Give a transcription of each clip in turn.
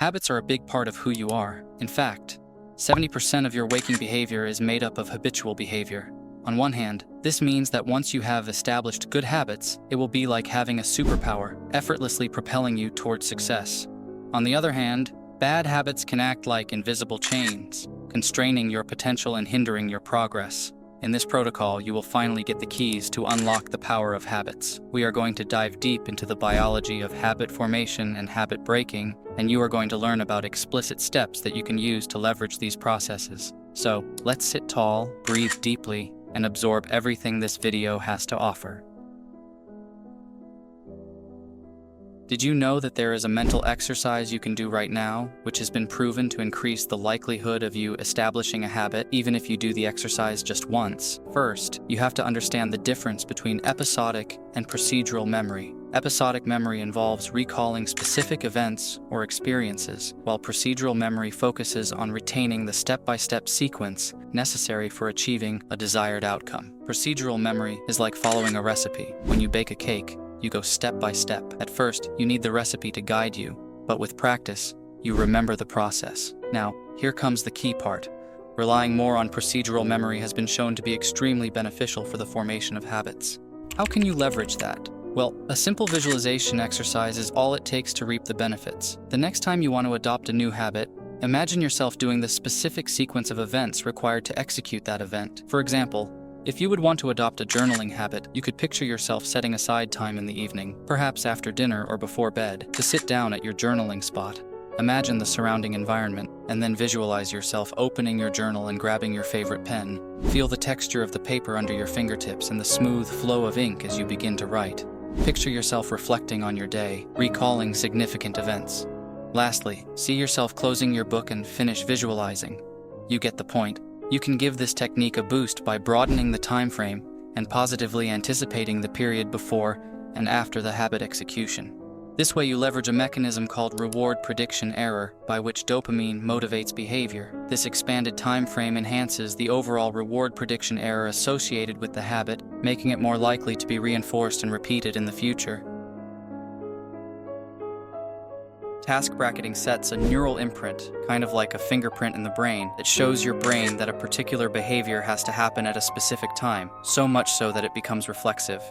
Habits are a big part of who you are. In fact, 70% of your waking behavior is made up of habitual behavior. On one hand, this means that once you have established good habits, it will be like having a superpower, effortlessly propelling you towards success. On the other hand, bad habits can act like invisible chains, constraining your potential and hindering your progress. In this protocol, you will finally get the keys to unlock the power of habits. We are going to dive deep into the biology of habit formation and habit breaking, and you are going to learn about explicit steps that you can use to leverage these processes. So, let's sit tall, breathe deeply, and absorb everything this video has to offer. Did you know that there is a mental exercise you can do right now, which has been proven to increase the likelihood of you establishing a habit, even if you do the exercise just once? First, you have to understand the difference between episodic and procedural memory. Episodic memory involves recalling specific events or experiences, while procedural memory focuses on retaining the step-by-step sequence necessary for achieving a desired outcome. Procedural memory is like following a recipe. When you bake a cake, you go step by step. At first, you need the recipe to guide you, but with practice, you remember the process. Now, here comes the key part. Relying more on procedural memory has been shown to be extremely beneficial for the formation of habits. How can you leverage that? Well, a simple visualization exercise is all it takes to reap the benefits. The next time you want to adopt a new habit, imagine yourself doing the specific sequence of events required to execute that event. For example, if you would want to adopt a journaling habit, you could picture yourself setting aside time in the evening, perhaps after dinner or before bed, to sit down at your journaling spot. Imagine the surrounding environment, and then visualize yourself opening your journal and grabbing your favorite pen. Feel the texture of the paper under your fingertips and the smooth flow of ink as you begin to write. Picture yourself reflecting on your day, recalling significant events. Lastly, see yourself closing your book and finish visualizing. You get the point. You can give this technique a boost by broadening the time frame and positively anticipating the period before and after the habit execution. This way you leverage a mechanism called reward prediction error, by which dopamine motivates behavior. This expanded time frame enhances the overall reward prediction error associated with the habit, making it more likely to be reinforced and repeated in the future. Task bracketing sets a neural imprint, kind of like a fingerprint in the brain, that shows your brain that a particular behavior has to happen at a specific time, so much so that it becomes reflexive.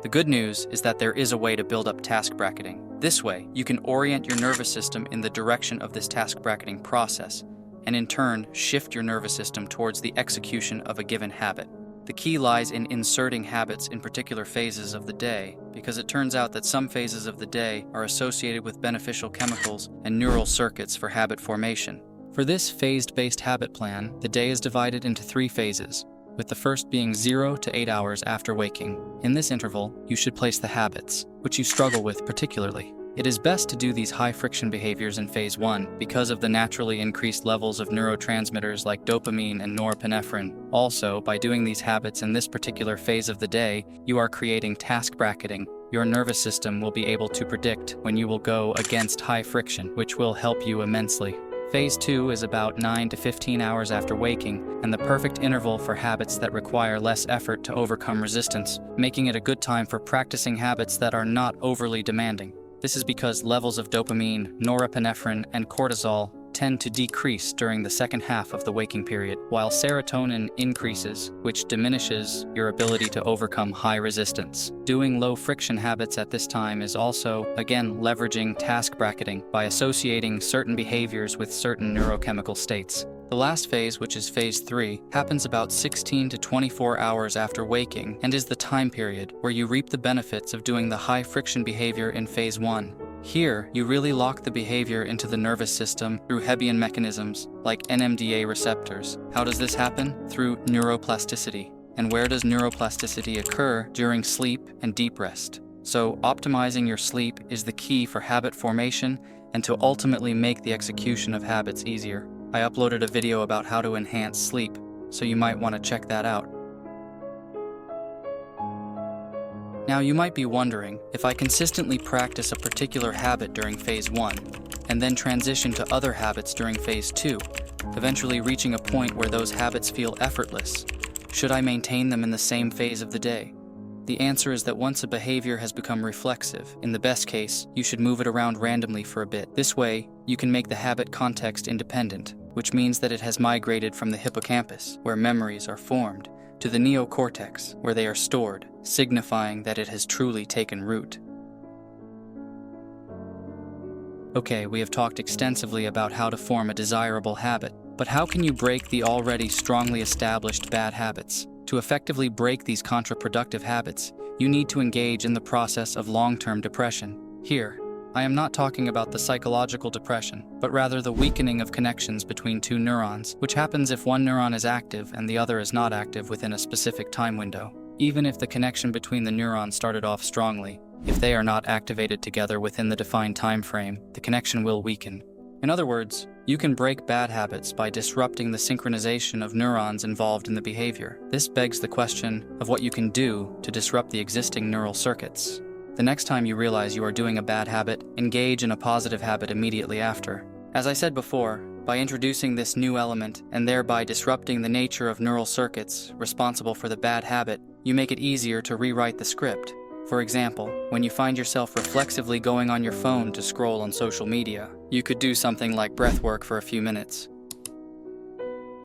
The good news is that there is a way to build up task bracketing. This way, you can orient your nervous system in the direction of this task bracketing process, and in turn, shift your nervous system towards the execution of a given habit. The key lies in inserting habits in particular phases of the day, because it turns out that some phases of the day are associated with beneficial chemicals and neural circuits for habit formation. For this phased-based habit plan, the day is divided into 3 phases, with the first being 0 to 8 hours after waking. In this interval, you should place the habits, which you struggle with particularly. It is best to do these high-friction behaviors in phase 1 because of the naturally increased levels of neurotransmitters like dopamine and norepinephrine. Also, by doing these habits in this particular phase of the day, you are creating task bracketing. Your nervous system will be able to predict when you will go against high friction, which will help you immensely. Phase 2 is about 9 to 15 hours after waking, and the perfect interval for habits that require less effort to overcome resistance, making it a good time for practicing habits that are not overly demanding. This is because levels of dopamine, norepinephrine, and cortisol tend to decrease during the second half of the waking period, while serotonin increases, which diminishes your ability to overcome high resistance. Doing low-friction habits at this time is also, again, leveraging task bracketing by associating certain behaviors with certain neurochemical states. The last phase, which is phase 3, happens about 16 to 24 hours after waking and is the time period where you reap the benefits of doing the high-friction behavior in phase 1. Here, you really lock the behavior into the nervous system through Hebbian mechanisms like NMDA receptors. How does this happen? Through neuroplasticity. And where does neuroplasticity occur? During sleep and deep rest. So, optimizing your sleep is the key for habit formation and to ultimately make the execution of habits easier. I uploaded a video about how to enhance sleep, so you might want to check that out. Now you might be wondering, if I consistently practice a particular habit during phase 1, and then transition to other habits during phase 2, eventually reaching a point where those habits feel effortless, should I maintain them in the same phase of the day? The answer is that once a behavior has become reflexive, in the best case, you should move it around randomly for a bit. This way, you can make the habit context independent, which means that it has migrated from the hippocampus, where memories are formed, to the neocortex, where they are stored, signifying that it has truly taken root. Okay, we have talked extensively about how to form a desirable habit, but how can you break the already strongly established bad habits? To effectively break these counterproductive habits, you need to engage in the process of long-term depression. Here, I am not talking about the psychological depression, but rather the weakening of connections between two neurons, which happens if one neuron is active and the other is not active within a specific time window. Even if the connection between the neurons started off strongly, if they are not activated together within the defined time frame, the connection will weaken. In other words, you can break bad habits by disrupting the synchronization of neurons involved in the behavior. This begs the question of what you can do to disrupt the existing neural circuits. The next time you realize you are doing a bad habit, engage in a positive habit immediately after. As I said before, by introducing this new element and thereby disrupting the nature of neural circuits responsible for the bad habit, you make it easier to rewrite the script. For example, when you find yourself reflexively going on your phone to scroll on social media, you could do something like breath work for a few minutes.